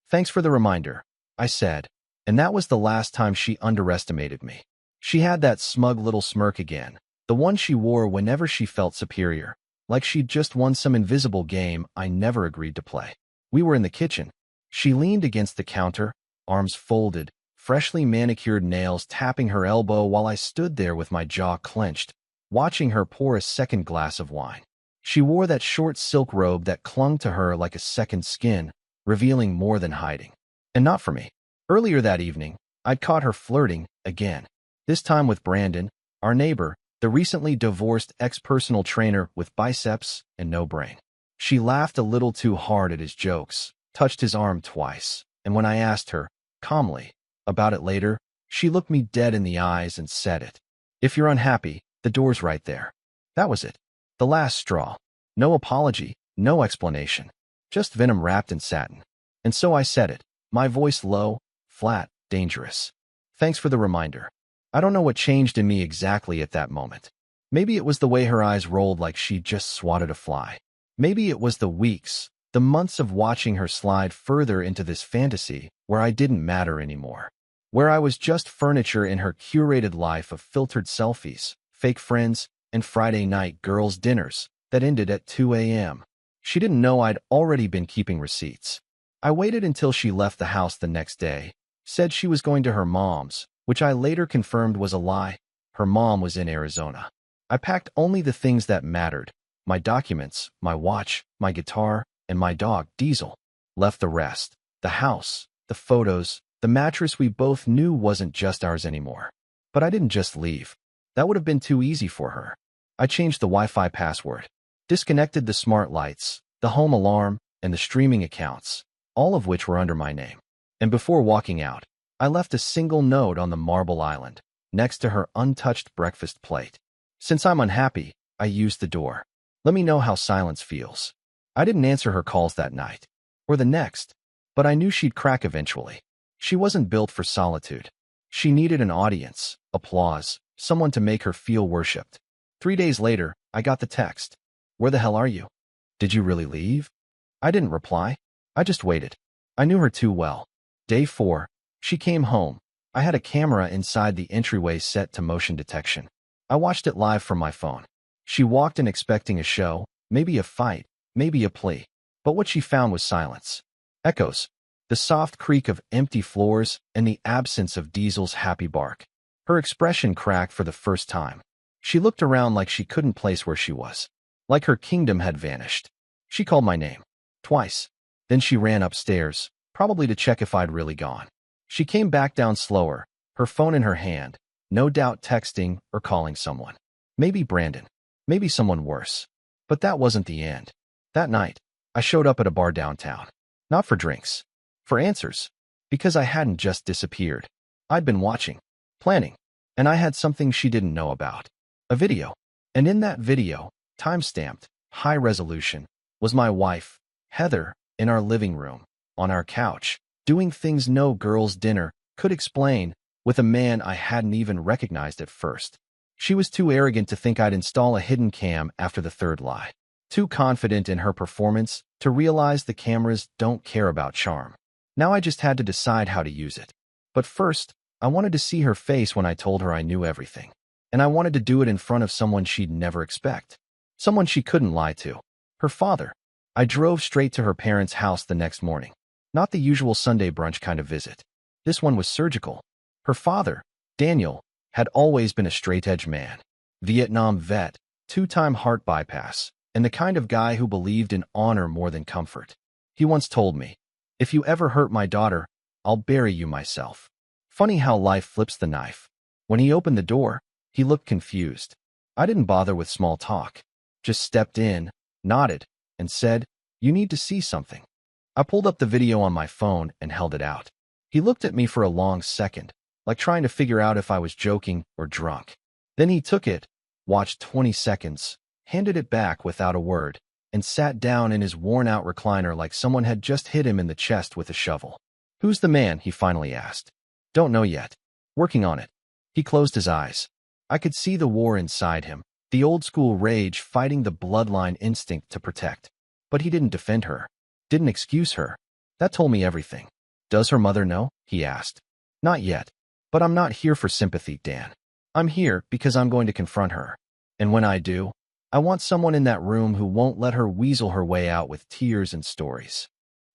Thanks for the reminder, I said, and that was the last time she underestimated me. She had that smug little smirk again, the one she wore whenever she felt superior, like she'd just won some invisible game I never agreed to play. We were in the kitchen. She leaned against the counter, arms folded, freshly manicured nails tapping her elbow while I stood there with my jaw clenched, watching her pour a second glass of wine. She wore that short silk robe that clung to her like a second skin, revealing more than hiding. And not for me. Earlier that evening, I'd caught her flirting again, this time with Brandon, our neighbor, the recently divorced ex-personal trainer with biceps and no brain. She laughed a little too hard at his jokes, touched his arm twice, and when I asked her, calmly, about it later, she looked me dead in the eyes and said it. If you're unhappy, the door's right there. That was it. The last straw. No apology, no explanation. Just venom wrapped in satin. And so I said it, my voice low, flat, dangerous. Thanks for the reminder. I don't know what changed in me exactly at that moment. Maybe it was the way her eyes rolled like she'd just swatted a fly. Maybe it was the weeks, the months of watching her slide further into this fantasy where I didn't matter anymore. Where I was just furniture in her curated life of filtered selfies, fake friends, and Friday night girls' dinners that ended at 2 a.m. She didn't know I'd already been keeping receipts. I waited until she left the house the next day, said she was going to her mom's, which I later confirmed was a lie. Her mom was in Arizona. I packed only the things that mattered, my documents, my watch, my guitar, and my dog, Diesel. Left the rest, the house, the photos, the mattress we both knew wasn't just ours anymore. But I didn't just leave. That would have been too easy for her. I changed the Wi-Fi password, disconnected the smart lights, the home alarm, and the streaming accounts, all of which were under my name. And before walking out, I left a single note on the marble island, next to her untouched breakfast plate. Since I'm unhappy, I used the door. Let me know how silence feels. I didn't answer her calls that night, or the next, but I knew she'd crack eventually. She wasn't built for solitude. She needed an audience, applause, someone to make her feel worshipped. 3 days later, I got the text. Where the hell are you? Did you really leave? I didn't reply. I just waited. I knew her too well. Day 4, she came home. I had a camera inside the entryway set to motion detection. I watched it live from my phone. She walked in expecting a show, maybe a fight, maybe a plea. But what she found was silence. Echoes. The soft creak of empty floors and the absence of Diesel's happy bark. Her expression cracked for the first time. She looked around like she couldn't place where she was. Like her kingdom had vanished. She called my name. Twice. Then she ran upstairs, probably to check if I'd really gone. She came back down slower, her phone in her hand, no doubt texting or calling someone. Maybe Brandon. Maybe someone worse. But that wasn't the end. That night, I showed up at a bar downtown. Not for drinks. For answers. Because I hadn't just disappeared. I'd been watching. Planning. And I had something she didn't know about. A video. And in that video, time-stamped, high resolution, was my wife, Heather, in our living room, on our couch, doing things no girl's dinner could explain, with a man I hadn't even recognized at first. She was too arrogant to think I'd install a hidden cam after the third lie. Too confident in her performance to realize the cameras don't care about charm. Now I just had to decide how to use it. But first, I wanted to see her face when I told her I knew everything. And I wanted to do it in front of someone she'd never expect. Someone she couldn't lie to. Her father. I drove straight to her parents' house the next morning. Not the usual Sunday brunch kind of visit. This one was surgical. Her father, Daniel, had always been a straight-edge man. Vietnam vet, 2-time heart bypass, and the kind of guy who believed in honor more than comfort. He once told me, "If you ever hurt my daughter, I'll bury you myself." Funny how life flips the knife. When he opened the door, he looked confused. I didn't bother with small talk. Just stepped in, nodded, and said, "You need to see something." I pulled up the video on my phone and held it out. He looked at me for a long second, like trying to figure out if I was joking or drunk. Then he took it, watched 20 seconds, handed it back without a word, and sat down in his worn-out recliner like someone had just hit him in the chest with a shovel. "Who's the man?" he finally asked. "Don't know yet. Working on it." He closed his eyes. I could see the war inside him, the old-school rage fighting the bloodline instinct to protect. But he didn't defend her, didn't excuse her. That told me everything. Does her mother know? He asked. Not yet. But I'm not here for sympathy, Dan. I'm here because I'm going to confront her. And when I do, I want someone in that room who won't let her weasel her way out with tears and stories.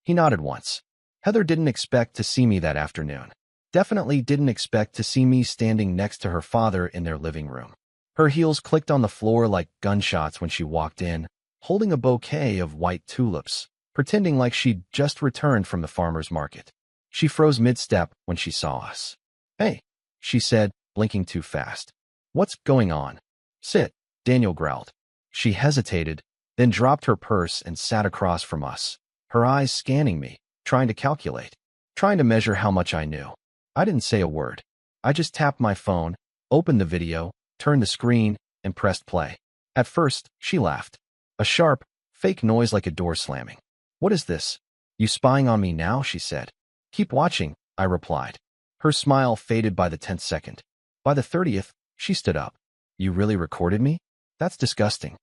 He nodded once. Heather didn't expect to see me that afternoon. Definitely didn't expect to see me standing next to her father in their living room. Her heels clicked on the floor like gunshots when she walked in, holding a bouquet of white tulips, pretending like she'd just returned from the farmer's market. She froze mid-step when she saw us. Hey, she said, blinking too fast. What's going on? Sit, Daniel growled. She hesitated, then dropped her purse and sat across from us, her eyes scanning me, trying to calculate, trying to measure how much I knew. I didn't say a word. I just tapped my phone, opened the video, turned the screen, and pressed play. At first, she laughed. A sharp, fake noise like a door slamming. What is this? You spying on me now? She said. Keep watching, I replied. Her smile faded by the 10th second. By the 30th, she stood up. You really recorded me? That's disgusting.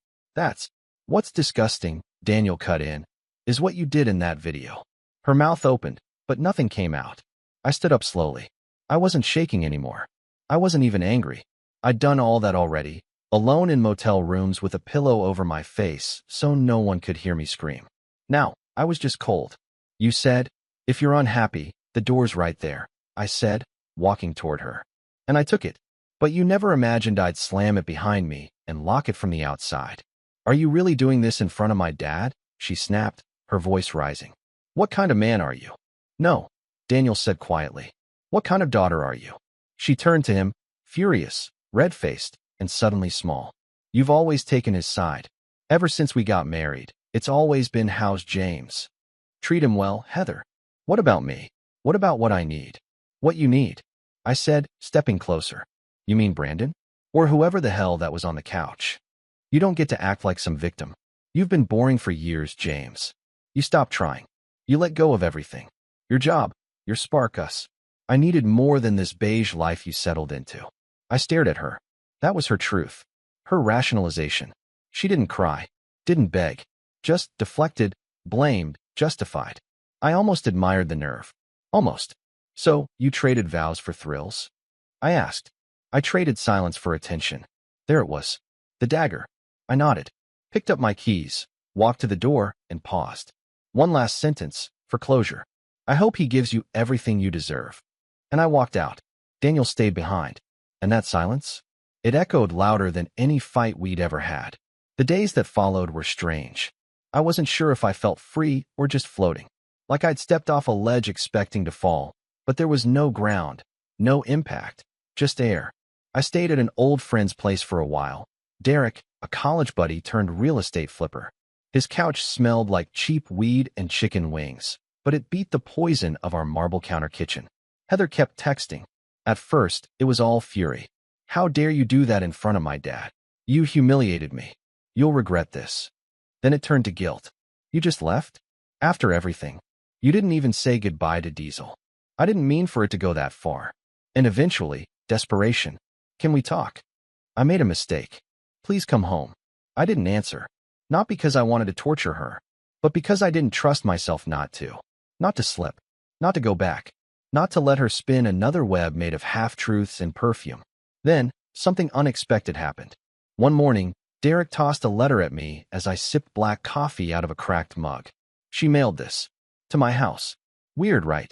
What's disgusting, Daniel cut in, is what you did in that video. Her mouth opened, but nothing came out. I stood up slowly. I wasn't shaking anymore. I wasn't even angry. I'd done all that already, alone in motel rooms with a pillow over my face so no one could hear me scream. Now, I was just cold. You said, if you're unhappy, the door's right there, I said, walking toward her. And I took it. But you never imagined I'd slam it behind me and lock it from the outside. Are you really doing this in front of my dad? She snapped, her voice rising. What kind of man are you? No, Daniel said quietly. What kind of daughter are you? She turned to him, furious, red-faced, and suddenly small. You've always taken his side. Ever since we got married, it's always been how's James. Treat him well, Heather. What about me? What about what I need? What you need? I said, stepping closer. You mean Brandon? Or whoever the hell that was on the couch. You don't get to act like some victim. You've been boring for years, James. You stopped trying. You let go of everything. Your job, your spark us. I needed more than this beige life you settled into. I stared at her. That was her truth. Her rationalization. She didn't cry, didn't beg, just deflected, blamed, justified. I almost admired the nerve. Almost. So, you traded vows for thrills? I asked. I traded silence for attention. There it was. The dagger. I nodded, picked up my keys, walked to the door, and paused. One last sentence, for closure. I hope he gives you everything you deserve. And I walked out. Daniel stayed behind. And that silence? It echoed louder than any fight we'd ever had. The days that followed were strange. I wasn't sure if I felt free or just floating. Like I'd stepped off a ledge expecting to fall, but there was no ground, no impact, just air. I stayed at an old friend's place for a while. Derek, a college buddy turned real estate flipper. His couch smelled like cheap weed and chicken wings, but it beat the poison of our marble counter kitchen. Heather kept texting. At first, it was all fury. How dare you do that in front of my dad? You humiliated me. You'll regret this. Then it turned to guilt. You just left? After everything. You didn't even say goodbye to Diesel. I didn't mean for it to go that far. And eventually, desperation. Can we talk? I made a mistake. Please come home. I didn't answer. Not because I wanted to torture her, but because I didn't trust myself not to. Not to slip. Not to go back. Not to let her spin another web made of half-truths and perfume. Then, something unexpected happened. One morning, Derek tossed a letter at me as I sipped black coffee out of a cracked mug. She mailed this. To my house. Weird, right?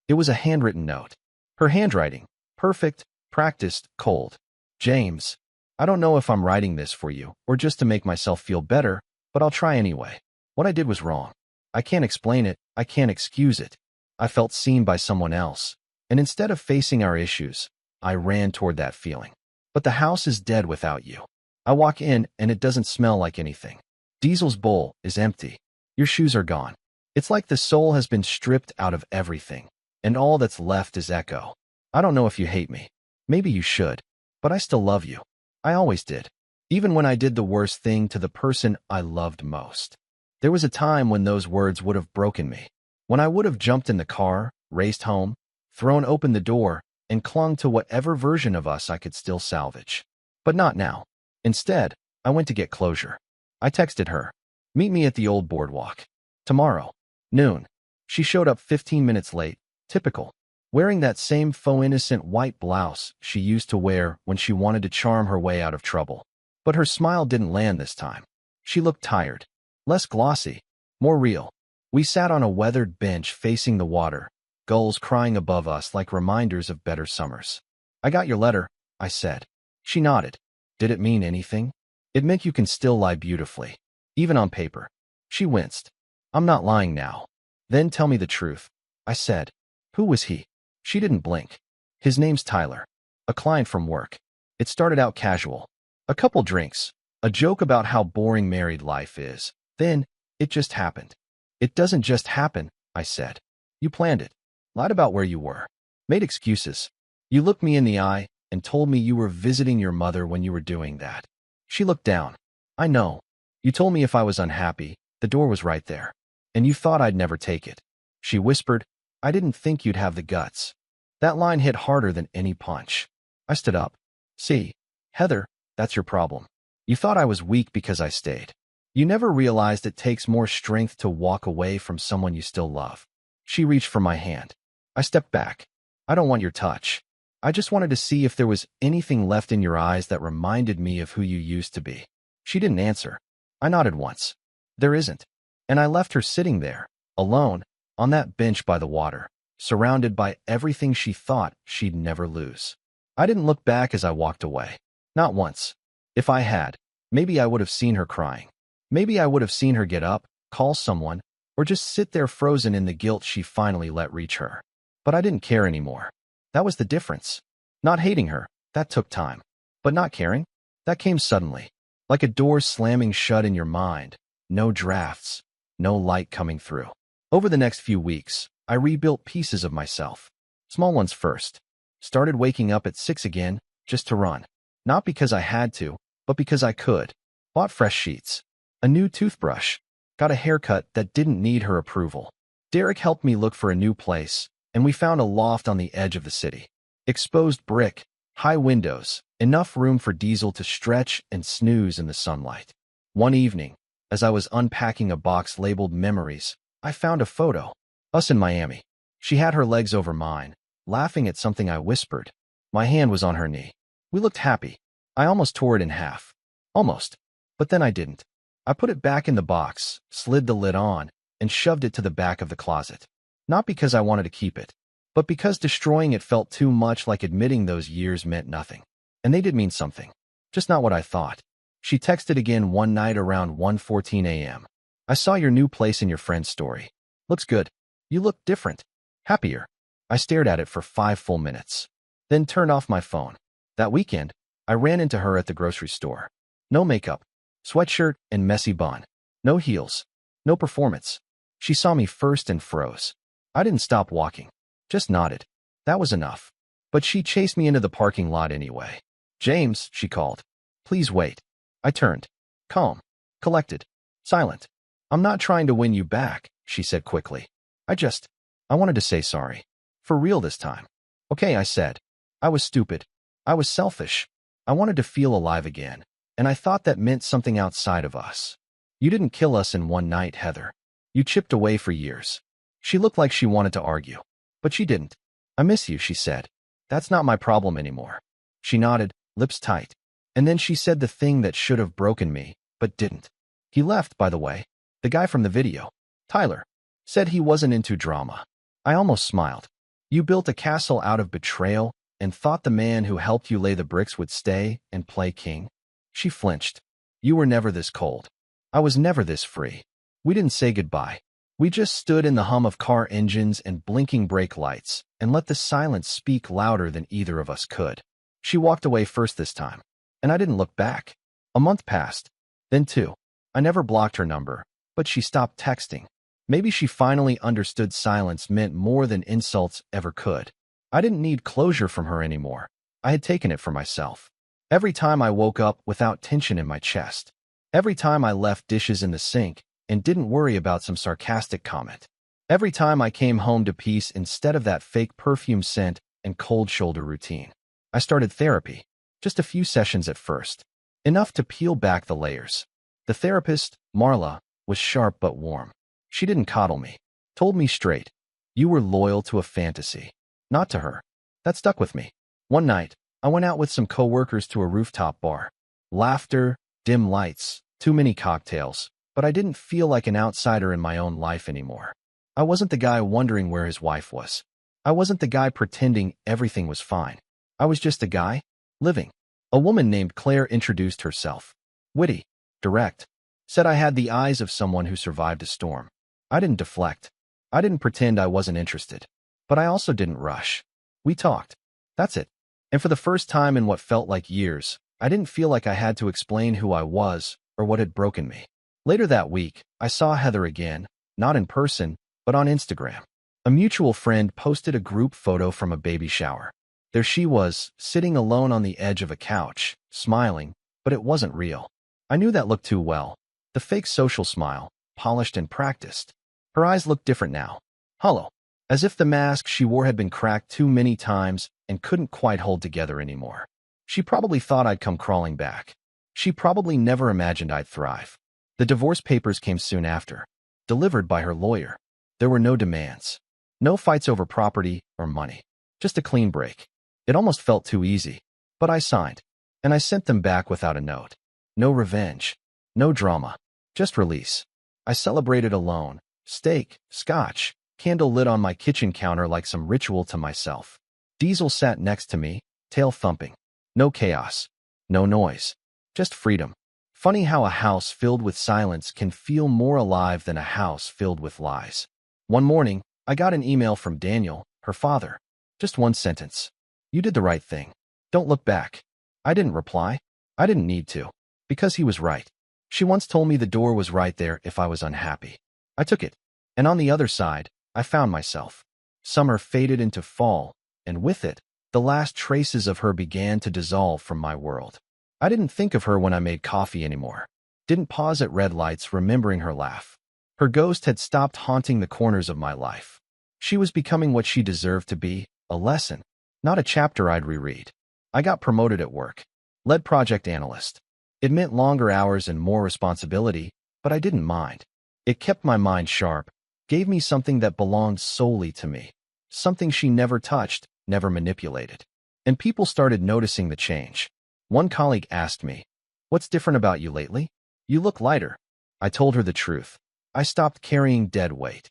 It was a handwritten note. Her handwriting. Perfect, practiced, cold. James, I don't know if I'm writing this for you or just to make myself feel better, but I'll try anyway. What I did was wrong. I can't explain it. I can't excuse it. I felt seen by someone else. And instead of facing our issues, I ran toward that feeling. But the house is dead without you. I walk in and it doesn't smell like anything. Diesel's bowl is empty. Your shoes are gone. It's like the soul has been stripped out of everything, and all that's left is echo. I don't know if you hate me. Maybe you should. But I still love you. I always did. Even when I did the worst thing to the person I loved most. There was a time when those words would have broken me. When I would have jumped in the car, raced home, thrown open the door, and clung to whatever version of us I could still salvage. But not now. Instead, I went to get closure. I texted her. Meet me at the old boardwalk. Tomorrow. Noon. She showed up 15 minutes late, Typical. Wearing that same faux innocent white blouse she used to wear when she wanted to charm her way out of trouble. But her smile didn't land this time. She looked tired. Less glossy. More real. We sat on a weathered bench facing the water, gulls crying above us like reminders of better summers. "I got your letter," I said. She nodded. "Did it mean anything?" "It meant you can still lie beautifully. Even on paper." She winced. "I'm not lying now." "Then tell me the truth," I said. "Who was he?" She didn't blink. "His name's Tyler. A client from work. It started out casual. A couple drinks. A joke about how boring married life is. Then, it just happened." "It doesn't just happen," I said. "You planned it. Lied about where you were. Made excuses. You looked me in the eye and told me you were visiting your mother when you were doing that." She looked down. "I know. You told me if I was unhappy, the door was right there. And you thought I'd never take it." She whispered, "I didn't think you'd have the guts." That line hit harder than any punch. I stood up. "See, Heather, that's your problem. You thought I was weak because I stayed. You never realized it takes more strength to walk away from someone you still love." She reached for my hand. I stepped back. "I don't want your touch. I just wanted to see if there was anything left in your eyes that reminded me of who you used to be." She didn't answer. I nodded once. "There isn't." And I left her sitting there, alone, on that bench by the water, surrounded by everything she thought she'd never lose. I didn't look back as I walked away. Not once. If I had, maybe I would have seen her crying. Maybe I would have seen her get up, call someone, or just sit there frozen in the guilt she finally let reach her. But I didn't care anymore. That was the difference. Not hating her, that took time. But not caring, that came suddenly. Like a door slamming shut in your mind. No drafts. No light coming through. Over the next few weeks, I rebuilt pieces of myself. Small ones first. Started waking up at 6 again, just to run. Not because I had to, but because I could. Bought fresh sheets. A new toothbrush. Got a haircut that didn't need her approval. Derek helped me look for a new place, and we found a loft on the edge of the city. Exposed brick, high windows, enough room for Diesel to stretch and snooze in the sunlight. One evening, as I was unpacking a box labeled Memories, I found a photo. Us in Miami. She had her legs over mine, laughing at something I whispered. My hand was on her knee. We looked happy. I almost tore it in half. Almost. But then I didn't. I put it back in the box, slid the lid on, and shoved it to the back of the closet. Not because I wanted to keep it, but because destroying it felt too much like admitting those years meant nothing. And they did mean something. Just not what I thought. She texted again one night around 1:14 a.m. "I saw your new place in your friend's story. Looks good. You look different. Happier." I stared at it for 5 full minutes. Then turned off my phone. That weekend, I ran into her at the grocery store. No makeup. Sweatshirt and messy bun. No heels. No performance. She saw me first and froze. I didn't stop walking. Just nodded. That was enough. But she chased me into the parking lot anyway. "James," she called. "Please wait." I turned. Calm. Collected. Silent. "I'm not trying to win you back," she said quickly. I wanted to say sorry. For real this time." "Okay," I said. I was stupid. I was selfish. I wanted to feel alive again, and I thought that meant something outside of us. "You didn't kill us in one night, Heather. You chipped away for years." She looked like she wanted to argue, but she didn't. "I miss you," she said. "That's not my problem anymore." She nodded, lips tight. And then she said the thing that should have broken me, but didn't. "He left, by the way. The guy from the video. Tyler. Said he wasn't into drama." I almost smiled. "You built a castle out of betrayal and thought the man who helped you lay the bricks would stay and play king?" She flinched. "You were never this cold. I was never this free." We didn't say goodbye. We just stood in the hum of car engines and blinking brake lights and let the silence speak louder than either of us could. She walked away first this time, and I didn't look back. A month passed. Then 2. I never blocked her number, but she stopped texting. Maybe she finally understood silence meant more than insults ever could. I didn't need closure from her anymore. I had taken it for myself. Every time I woke up without tension in my chest. Every time I left dishes in the sink and didn't worry about some sarcastic comment. Every time I came home to peace instead of that fake perfume scent and cold shoulder routine. I started therapy. Just a few sessions at first. Enough to peel back the layers. The therapist, Marla, was sharp but warm. She didn't coddle me. Told me straight. You were loyal to a fantasy, not to her. That stuck with me. One night, I went out with some coworkers to a rooftop bar. Laughter, dim lights, too many cocktails, but I didn't feel like an outsider in my own life anymore. I wasn't the guy wondering where his wife was. I wasn't the guy pretending everything was fine. I was just a guy, living. A woman named Claire introduced herself. Witty, direct, said I had the eyes of someone who survived a storm. I didn't deflect. I didn't pretend I wasn't interested. But I also didn't rush. We talked. That's it. And for the first time in what felt like years, I didn't feel like I had to explain who I was or what had broken me. Later that week, I saw Heather again, not in person, but on Instagram. A mutual friend posted a group photo from a baby shower. There she was, sitting alone on the edge of a couch, smiling, but it wasn't real. I knew that looked too well. The fake social smile, polished and practiced. Her eyes looked different now. Hollow. As if the mask she wore had been cracked too many times and couldn't quite hold together anymore. She probably thought I'd come crawling back. She probably never imagined I'd thrive. The divorce papers came soon after, delivered by her lawyer. There were no demands. No fights over property or money. Just a clean break. It almost felt too easy. But I signed. And I sent them back without a note. No revenge. No drama. Just release. I celebrated alone. Steak, scotch, candle lit on my kitchen counter like some ritual to myself. Diesel sat next to me, tail thumping. No chaos. No noise. Just freedom. Funny how a house filled with silence can feel more alive than a house filled with lies. One morning, I got an email from Daniel, her father. Just one sentence. You did the right thing. Don't look back. I didn't reply. I didn't need to. Because he was right. She once told me the door was right there if I was unhappy. I took it. And on the other side, I found myself. Summer faded into fall, and with it, the last traces of her began to dissolve from my world. I didn't think of her when I made coffee anymore. Didn't pause at red lights remembering her laugh. Her ghost had stopped haunting the corners of my life. She was becoming what she deserved to be, a lesson, not a chapter I'd reread. I got promoted at work. Led project analyst. It meant longer hours and more responsibility, but I didn't mind. It kept my mind sharp, gave me something that belonged solely to me. Something she never touched, never manipulated. And people started noticing the change. One colleague asked me, "What's different about you lately? You look lighter." I told her the truth. I stopped carrying dead weight.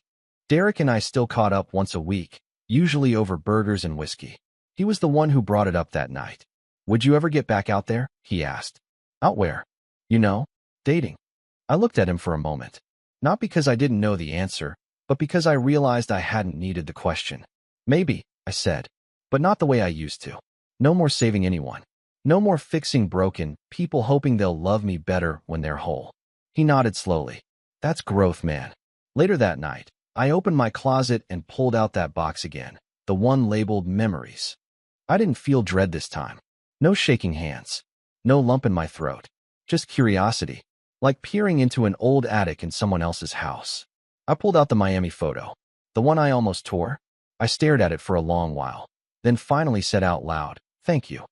Derek and I still caught up once a week, usually over burgers and whiskey. He was the one who brought it up that night. "Would you ever get back out there?" he asked. "Out where?" "You know, dating." I looked at him for a moment. Not because I didn't know the answer, but because I realized I hadn't needed the question. "Maybe," I said, "but not the way I used to. No more saving anyone. No more fixing broken people hoping they'll love me better when they're whole." He nodded slowly. "That's growth, man." Later that night, I opened my closet and pulled out that box again, the one labeled memories. I didn't feel dread this time. No shaking hands. No lump in my throat. Just curiosity, like peering into an old attic in someone else's house. I pulled out the Miami photo, the one I almost tore. I stared at it for a long while, then finally said out loud, "Thank you."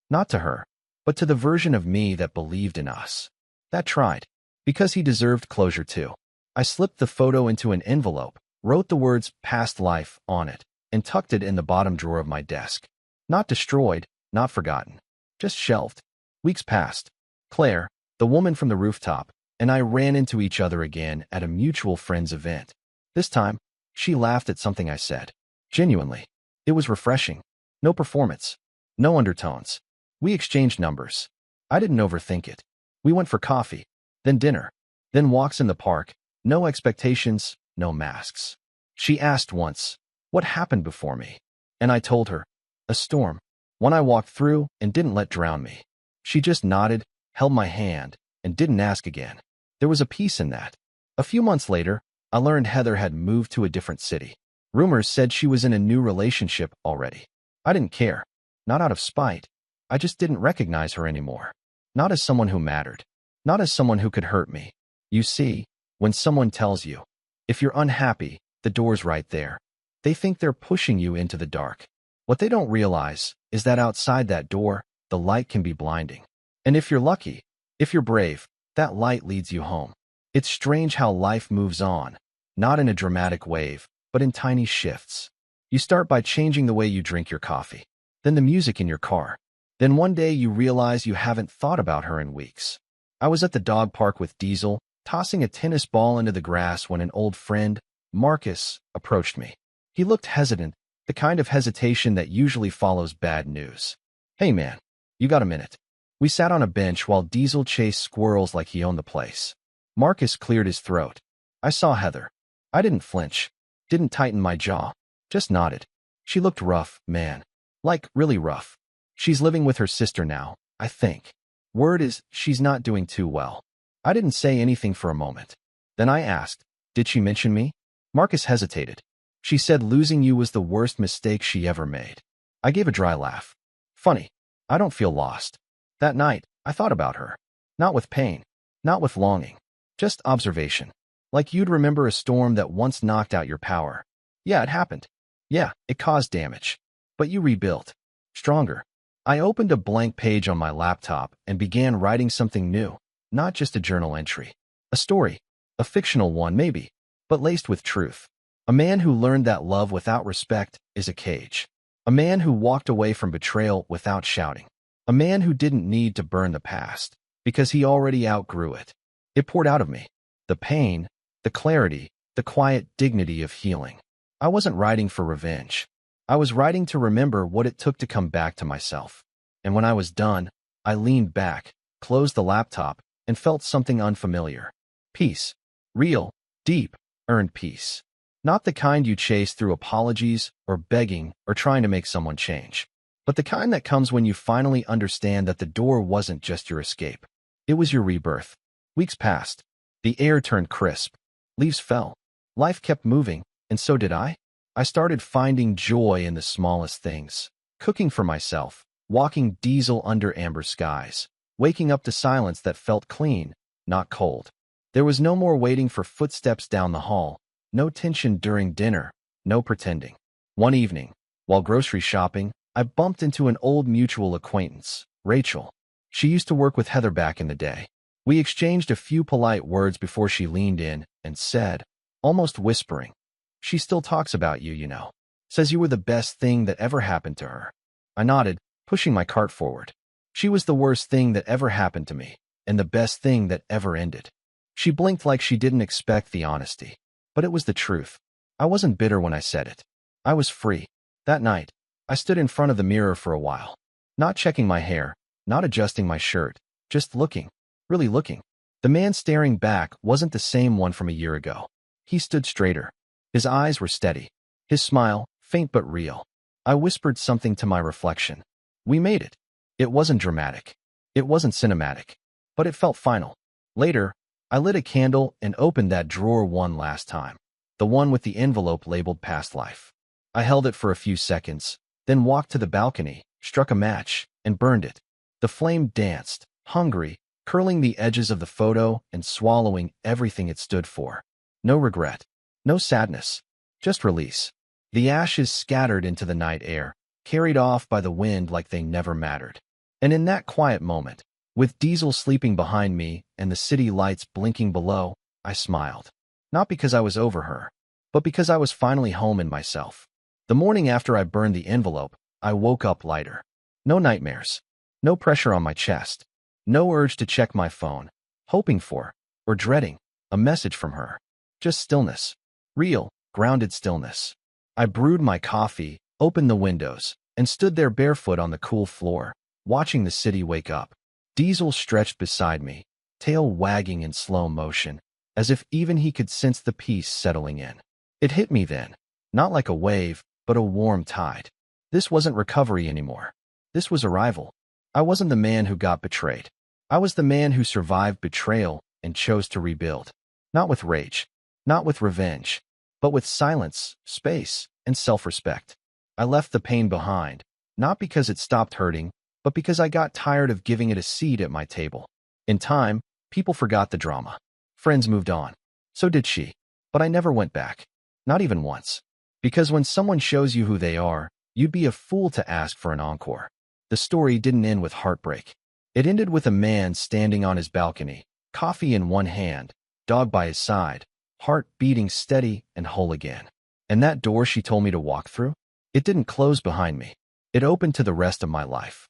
Not to her, but to the version of me that believed in us. That tried. Because he deserved closure too. I slipped the photo into an envelope, wrote the words "past life" on it, and tucked it in the bottom drawer of my desk. Not destroyed, not forgotten. Just shelved. Weeks passed. Claire, the woman from the rooftop, and I ran into each other again at a mutual friend's event. This time, she laughed at something I said. Genuinely. It was refreshing. No performance. No undertones. We exchanged numbers. I didn't overthink it. We went for coffee, then dinner, then walks in the park. No expectations, no masks. She asked once, "What happened before me?" And I told her, "A storm. One I walked through and didn't let drown me." She just nodded, held my hand, and didn't ask again. There was a peace in that. A few months later, I learned Heather had moved to a different city. Rumors said she was in a new relationship already. I didn't care. Not out of spite. I just didn't recognize her anymore. Not as someone who mattered. Not as someone who could hurt me. You see, when someone tells you, if you're unhappy, the door's right there, they think they're pushing you into the dark. What they don't realize is that outside that door, the light can be blinding. And if you're lucky, if you're brave, that light leads you home. It's strange how life moves on, not in a dramatic wave, but in tiny shifts. You start by changing the way you drink your coffee, then the music in your car. Then one day you realize you haven't thought about her in weeks. I was at the dog park with Diesel, tossing a tennis ball into the grass when an old friend, Marcus, approached me. He looked hesitant, the kind of hesitation that usually follows bad news. "Hey man, you got a minute?" We sat on a bench while Diesel chased squirrels like he owned the place. Marcus cleared his throat. I saw Heather. I didn't flinch, didn't tighten my jaw, just nodded. She looked rough, man. Like, really rough. She's living with her sister now, I think. Word is, she's not doing too well. I didn't say anything for a moment. Then I asked, "Did she mention me?" Marcus hesitated. "She said losing you was the worst mistake she ever made." I gave a dry laugh. "Funny. I don't feel lost. That night, I thought about her. Not with pain. Not with longing. Just observation. Like you'd remember a storm that once knocked out your power. Yeah, it happened. Yeah, it caused damage. But you rebuilt. Stronger." I opened a blank page on my laptop and began writing something new. Not just a journal entry. A story. A fictional one, maybe, but laced with truth. A man who learned that love without respect is a cage. A man who walked away from betrayal without shouting. A man who didn't need to burn the past, because he already outgrew it. It poured out of me. The pain, the clarity, the quiet dignity of healing. I wasn't writing for revenge. I was writing to remember what it took to come back to myself. And when I was done, I leaned back, closed the laptop, and felt something unfamiliar. Peace. Real, deep, earned peace. Not the kind you chase through apologies or begging or trying to make someone change, but the kind that comes when you finally understand that the door wasn't just your escape. It was your rebirth. Weeks passed. The air turned crisp. Leaves fell. Life kept moving, and so did I. I started finding joy in the smallest things. Cooking for myself, walking Diesel under amber skies, waking up to silence that felt clean, not cold. There was no more waiting for footsteps down the hall, no tension during dinner, no pretending. One evening, while grocery shopping, I bumped into an old mutual acquaintance, Rachel. She used to work with Heather back in the day. We exchanged a few polite words before she leaned in and said, almost whispering, "She still talks about you, you know. Says you were the best thing that ever happened to her." I nodded, pushing my cart forward. She was the worst thing that ever happened to me, and the best thing that ever ended. She blinked like she didn't expect the honesty. But it was the truth. I wasn't bitter when I said it. I was free. That night, I stood in front of the mirror for a while. Not checking my hair, not adjusting my shirt, just looking. Really looking. The man staring back wasn't the same one from a year ago. He stood straighter. His eyes were steady. His smile, faint but real. I whispered something to my reflection. We made it. It wasn't dramatic. It wasn't cinematic. But it felt final. Later, I lit a candle and opened that drawer one last time. The one with the envelope labeled Past Life. I held it for a few seconds, then walked to the balcony, struck a match, and burned it. The flame danced, hungry, curling the edges of the photo and swallowing everything it stood for. No regret. No sadness. Just release. The ashes scattered into the night air, carried off by the wind like they never mattered. And in that quiet moment, with Diesel sleeping behind me and the city lights blinking below, I smiled. Not because I was over her, but because I was finally home in myself. The morning after I burned the envelope, I woke up lighter. No nightmares. No pressure on my chest. No urge to check my phone, hoping for, or dreading, a message from her. Just stillness. Real, grounded stillness. I brewed my coffee, opened the windows, and stood there barefoot on the cool floor, watching the city wake up. Diesel stretched beside me, tail wagging in slow motion, as if even he could sense the peace settling in. It hit me then, not like a wave, but a warm tide. This wasn't recovery anymore. This was arrival. I wasn't the man who got betrayed. I was the man who survived betrayal and chose to rebuild. Not with rage, not with revenge, but with silence, space, and self-respect. I left the pain behind, not because it stopped hurting, but because I got tired of giving it a seat at my table. In time, people forgot the drama. Friends moved on. So did she. But I never went back. Not even once. Because when someone shows you who they are, you'd be a fool to ask for an encore. The story didn't end with heartbreak. It ended with a man standing on his balcony, coffee in one hand, dog by his side, heart beating steady and whole again. And that door she told me to walk through? It didn't close behind me. It opened to the rest of my life.